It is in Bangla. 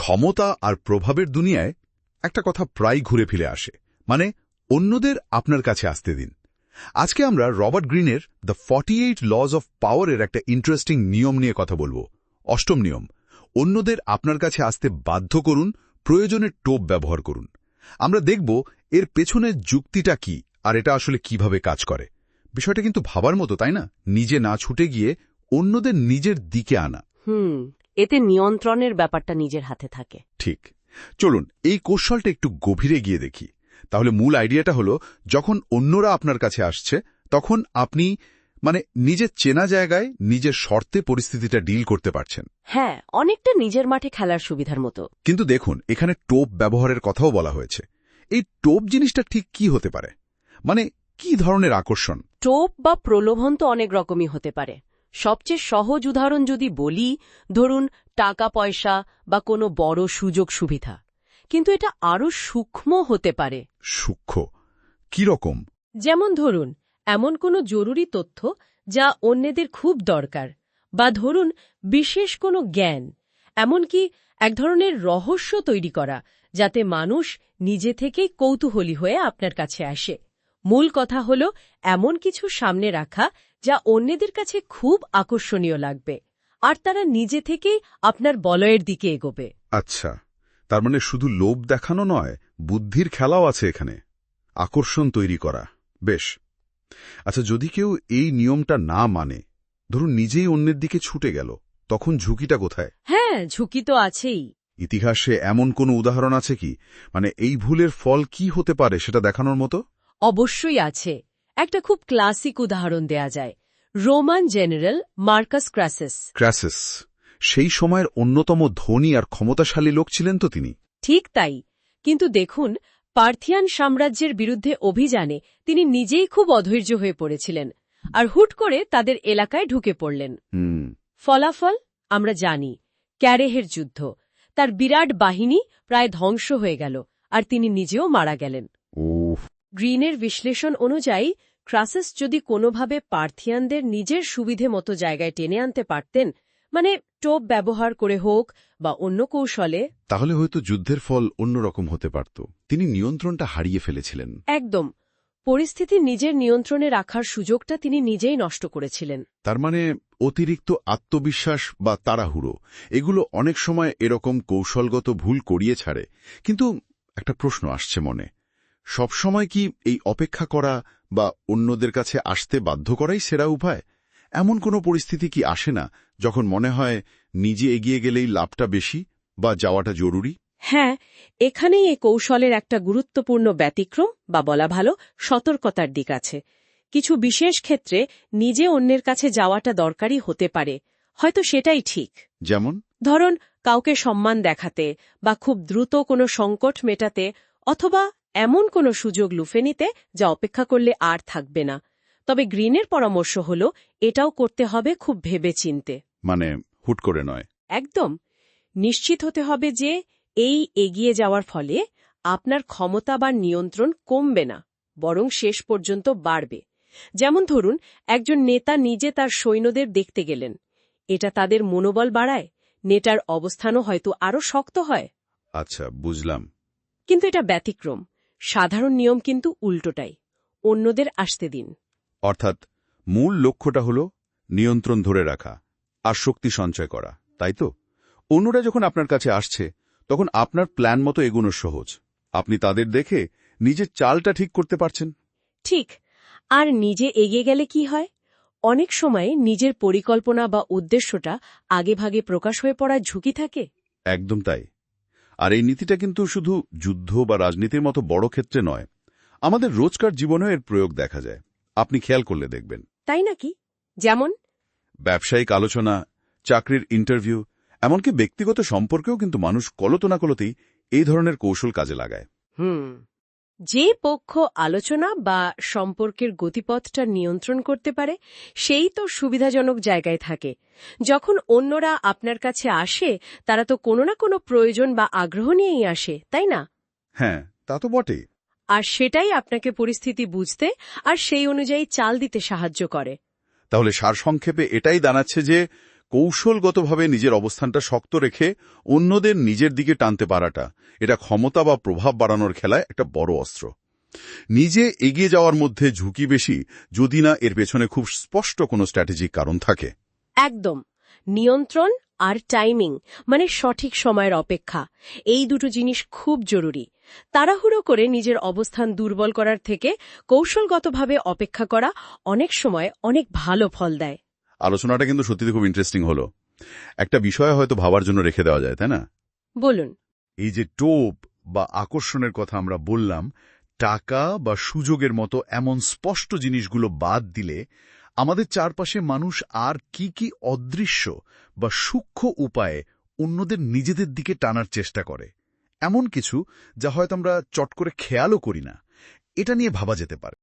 ক্ষমতা আর প্রভাবের দুনিয়ায় একটা কথা প্রায় ঘুরে ফিরে আসে, মানে অন্যদের আপনার কাছে আসতে দিন। আজকে আমরা রবার্ট গ্রিনের দ্য 48 লজ অফ পাওয়ারের একটা ইন্টারেস্টিং নিয়ম নিয়ে কথা বলবো। অষ্টম নিয়ম, অন্যদের আপনার কাছে আসতে বাধ্য করুন, প্রয়োজনে টোপ ব্যবহার করুন। আমরা দেখব এর পেছনের যুক্তিটা কি আর এটা আসলে কিভাবে কাজ করে। বিষয়টা কিন্তু ভাবার মতো, তাই না? নিজে না ছুটে গিয়ে অন্যদের নিজের দিকে আনা। এতে নিয়ন্ত্রণের ব্যাপারটা নিজের হাতে থাকে। ঠিক। চলুন এই কৌশলটা একটু গভীরে গিয়ে দেখি। তাহলে মূল আইডিয়াটা হলো, যখন অন্যরা আপনার কাছে আসছে তখন আপনি নিজের চেনা জায়গায় নিজের শর্তে পরিস্থিতিটা ডিল করতে পারছেন। হ্যাঁ, অনেকটা নিজের মাঠে খেলার সুবিধার মতো। কিন্তু দেখুন, এখানে টোপ ব্যবহারের কথাও বলা হয়েছে। এই টোপ জিনিসটা ঠিক কি হতে পারে? কি ধরনের আকর্ষণ? টোপ বা প্রলোভন তো অনেক রকমই হতে পারে। সবচেয়ে সহজ উদাহরণ যদি বলি, ধরুন টাকা পয়সা বা কোনো বড় সুযোগ সুবিধা। কিন্তু এটা আরও সূক্ষ্ম হতে পারে। সূক্ষ্ম কি রকম? যেমন ধরুন এমন কোনো জরুরি তথ্য যা অন্যদের খুব দরকার, বা ধরুন বিশেষ কোনো জ্ঞান, এমনকি এক ধরনের রহস্য তৈরি করা যাতে মানুষ নিজে থেকেই কৌতূহলী হয়ে আপনার কাছে আসে। মূল কথা হল এমন কিছু সামনে রাখা যা অন্যদের কাছে খুব আকর্ষণীয় লাগবে, আর তারা নিজে থেকেই আপনার বলয়ের দিকে এগোবে। আচ্ছা, তার মানে শুধু লোভ দেখানো নয়, বুদ্ধির খেলাও আছে এখানে, আকর্ষণ তৈরি করা। বেশ। আচ্ছা, যদি কেউ এই নিয়মটা না মানে, ধরুন নিজেই অন্যের দিকে ছুটে গেল, তখন ঝুঁকিটা কোথায়? হ্যাঁ, ঝুঁকি তো আছেই। ইতিহাসে এমন কোনো উদাহরণ আছে কি, এই ভুলের ফল কি হতে পারে সেটা দেখানোর মতো? অবশ্যই আছে। একটা খুব ক্লাসিক উদাহরণ দেয়া যায়, রোমান জেনারেল মার্কাস ক্রাসাস। ক্রাসাস সেই সময়ের অন্যতম ধনী আর ক্ষমতাশালী লোক ছিলেন তো তিনি? ঠিক তাই। কিন্তু দেখুন, পার্থিয়ান সাম্রাজ্যের বিরুদ্ধে অভিযানে তিনি নিজেই খুব অধৈর্য হয়ে পড়েছিলেন, আর হুট করে তাদের এলাকায় ঢুকে পড়লেন। ফলাফল আমরা জানি, ক্যারেহের যুদ্ধ। তার বিরাট বাহিনী প্রায় ধ্বংস হয়ে গেল, আর তিনি নিজেও মারা গেলেন। গ্রিনের বিশ্লেষণ অনুযায়ী ক্রাসাস যদি কোনোভাবে পার্থিয়ানদের নিজের সুবিধে মতো জায়গায় টেনে আনতে পারতেন, টোপ ব্যবহার করে হোক বা অন্য কৌশলে, তাহলে হয়তো যুদ্ধের ফল অন্যরকম হতে পারত। তিনি নিয়ন্ত্রণটা হারিয়ে ফেলেছিলেন। একদম। পরিস্থিতি নিজের নিয়ন্ত্রণে রাখার সুযোগটা তিনি নিজেই নষ্ট করেছিলেন। তার অতিরিক্ত আত্মবিশ্বাস বা তাড়াহুড়ো, এগুলো অনেক সময় এরকম কৌশলগত ভুল করিয়ে ছাড়ে। কিন্তু একটা প্রশ্ন আসছে মনে, সবসময় কি এই অপেক্ষা করা বা অন্যদের কাছে আসতে বাধ্য করাই সেরা উপায়? এমন কোনো পরিস্থিতি কি আসে না যখন মনে হয় নিজে এগিয়ে গেলেই লাভটা বেশি বা যাওয়াটা জরুরি? হ্যাঁ, এখানেই এই কৌশলের একটা গুরুত্বপূর্ণ ব্যতিক্রম বা বলা ভালো সতর্কতার দিক আছে। কিছু বিশেষ ক্ষেত্রে নিজে অন্যের কাছে যাওয়াটা দরকারি হতে পারে, হয়তো সেটাই ঠিক। যেমন ধরুন কাউকে সম্মান দেখাতে, বা খুব দ্রুত কোনো সংকট মেটাতে, অথবা এমন কোনো সুযোগ লুফে নিতে যা অপেক্ষা করলে আর থাকবে না। তবে গ্রিনের পরামর্শ হল এটাও করতে হবে খুব ভেবেচিন্তে, হুট করে নয়। একদম নিশ্চিত হতে হবে যে এই এগিয়ে যাওয়ার ফলে আপনার ক্ষমতা বা নিয়ন্ত্রণ কমবে না, বরং শেষ পর্যন্ত বাড়বে। যেমন ধরুন একজন নেতা নিজে তার সৈন্যদের দেখতে গেলেন, এটা তাদের মনোবল বাড়ায়, নেতার অবস্থানও হয়তো আরও শক্ত হয়। আচ্ছা, বুঝলাম। কিন্তু এটা ব্যতিক্রম। সাধারণ নিয়ম কিন্তু উল্টোটাই, অন্যদের আসতে দিন। অর্থাৎ মূল লক্ষ্যটা হল নিয়ন্ত্রণ ধরে রাখা আর শক্তি সঞ্চয় করা, তাই তো? অন্যরা যখন আপনার কাছে আসছে তখন আপনার প্ল্যান মতো এগোনো সহজ। আপনি তাদের দেখে নিজের চালটা ঠিক করতে পারছেন। ঠিক। আর নিজে এগিয়ে গেলে কি হয়? অনেক সময় নিজের পরিকল্পনা বা উদ্দেশ্যটা আগেভাগে প্রকাশ হয়ে পড়ার ঝুঁকি থাকে। একদম তাই। আর এই নীতিটা কিন্তু শুধু যুদ্ধ বা রাজনীতির মতো বড় ক্ষেত্রে নয়, আমাদের রোজকার জীবনেও এর প্রয়োগ দেখা যায়। আপনি খেয়াল করলে দেখবেন। তাই নাকি? যেমন ব্যবসায়িক আলোচনা, চাকরির ইন্টারভিউ, এমনকি ব্যক্তিগত সম্পর্কেও কিন্তু মানুষ কলতো না কলতেই এই ধরনের কৌশল কাজে লাগায়। যে পক্ষ আলোচনা বা সম্পর্কের গতিপথটা নিয়ন্ত্রণ করতে পারে সেই তো সুবিধাজনক জায়গায় থাকে। যখন অন্যরা আপনার কাছে আসে তারা তো কোনো না কোনো প্রয়োজন বা আগ্রহ নিয়েই আসে, তাই না? হ্যাঁ, তা তো বটেই। আর সেটাই আপনাকে পরিস্থিতি বুঝতে আর সেই অনুযায়ী চাল দিতে সাহায্য করে। তাহলে সারসংক্ষেপে এটাই দাঁড়াচ্ছে যে কৌশলগতভাবে নিজের অবস্থানটা শক্ত রেখে অন্যদের নিজের দিকে টানতে পারাটা, এটা ক্ষমতা বা প্রভাব বাড়ানোর খেলায় একটা বড় অস্ত্র। নিজে এগিয়ে যাওয়ার মধ্যে ঝুঁকি বেশি, যদি না এর পেছনে খুব স্পষ্ট কোনো স্ট্র্যাটেজিক কারণ থাকে। একদম। নিয়ন্ত্রণ আর টাইমিং, মানে সঠিক সময়ের অপেক্ষা, এই দুটো জিনিস খুব জরুরি। তাড়াহুড়ো করে নিজের অবস্থান দুর্বল করার থেকে কৌশলগতভাবে অপেক্ষা করা অনেক সময় অনেক ভালো ফল দেয়। আলোচনাটা কিন্তু সত্যিই খুব ইন্টারেস্টিং হলো। একটা বিষয় হয়তো ভাবার জন্য রেখে দেওয়া যায়, তাই না? বলুন। এই যে টোপ বা আকর্ষণের কথা আমরা বললাম, টাকা বা সুযোগের মতো এমন স্পষ্ট জিনিসগুলো বাদ দিলে আমাদের চারপাশে মানুষ আর কি কি অদৃশ্য বা সূক্ষ্ম উপায়ে অন্যদের নিজেদের দিকে টানার চেষ্টা করে, এমন কিছু যা হয়তো আমরা চট করে খেয়ালও করি না, এটা নিয়ে ভাবা যেতে পারে।